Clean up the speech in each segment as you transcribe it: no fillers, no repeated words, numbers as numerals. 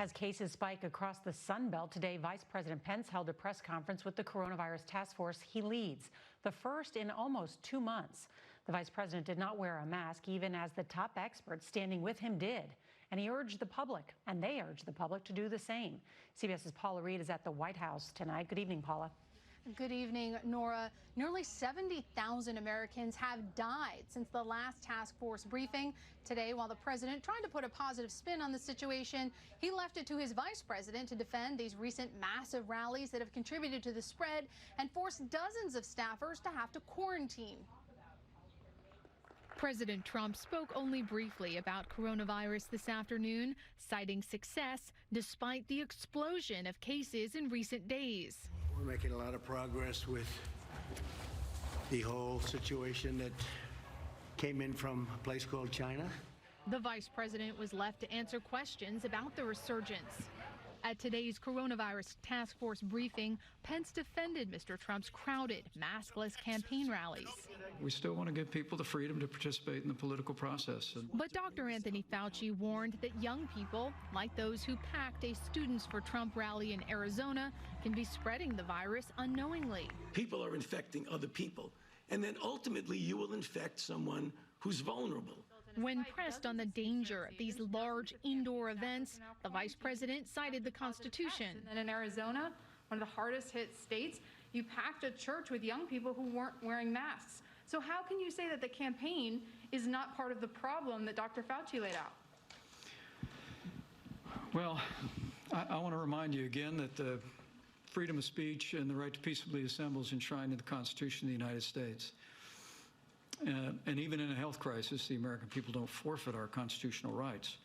As cases spike across the Sun Belt today, Vice President Pence held a press conference with the coronavirus task force he leads, the first in almost 2 months. The vice president did not wear a mask, even as the top experts standing with him did. And he urged the public, and they urged the public, to do the same. CBS's Paula Reid is at the White House tonight. Good evening, Paula. Good evening, Nora. Nearly 70,000 Americans have died since the last task force briefing. Today, while the president tried to put a positive spin on the situation, he left it to his vice president to defend these recent massive rallies that have contributed to the spread and forced dozens of staffers to have to quarantine. President Trump spoke only briefly about coronavirus this afternoon, citing success despite the explosion of cases in recent days. We're making a lot of progress with the whole situation that came in from a place called China. The vice president was left to answer questions about the resurgence. At today's coronavirus task force briefing, Pence defended Mr. Trump's crowded, maskless campaign rallies. We still want to give people the freedom to participate in the political process. But Dr. Anthony Fauci warned that young people, like those who packed a Students for Trump rally in Arizona, can be spreading the virus unknowingly. People are infecting other people, and then ultimately you will infect someone who's vulnerable. When pressed on the danger of these large indoor events, the vice president cited the Constitution. And in Arizona, one of the hardest hit states, you packed a church with young people who weren't wearing masks. So how can you say that the campaign is not part of the problem that Dr. Fauci laid out? Well, I want to remind you again that the freedom of speech and the right to peaceably assemble is enshrined in the Constitution of the United States. And even in a health crisis, the American people don't forfeit our constitutional rights.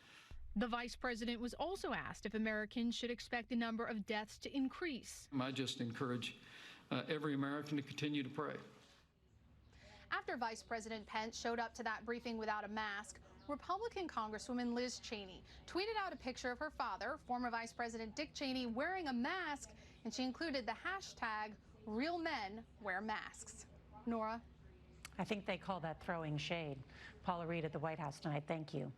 The vice president was also asked if Americans should expect the number of deaths to increase. I just encourage every American to continue to pray. After Vice President Pence showed up to that briefing without a mask, Republican Congresswoman Liz Cheney tweeted out a picture of her father, former Vice President Dick Cheney, wearing a mask, and she included the hashtag #RealMenWearMasks. Nora? I think they call that throwing shade. Paula Reid at the White House tonight. Thank you.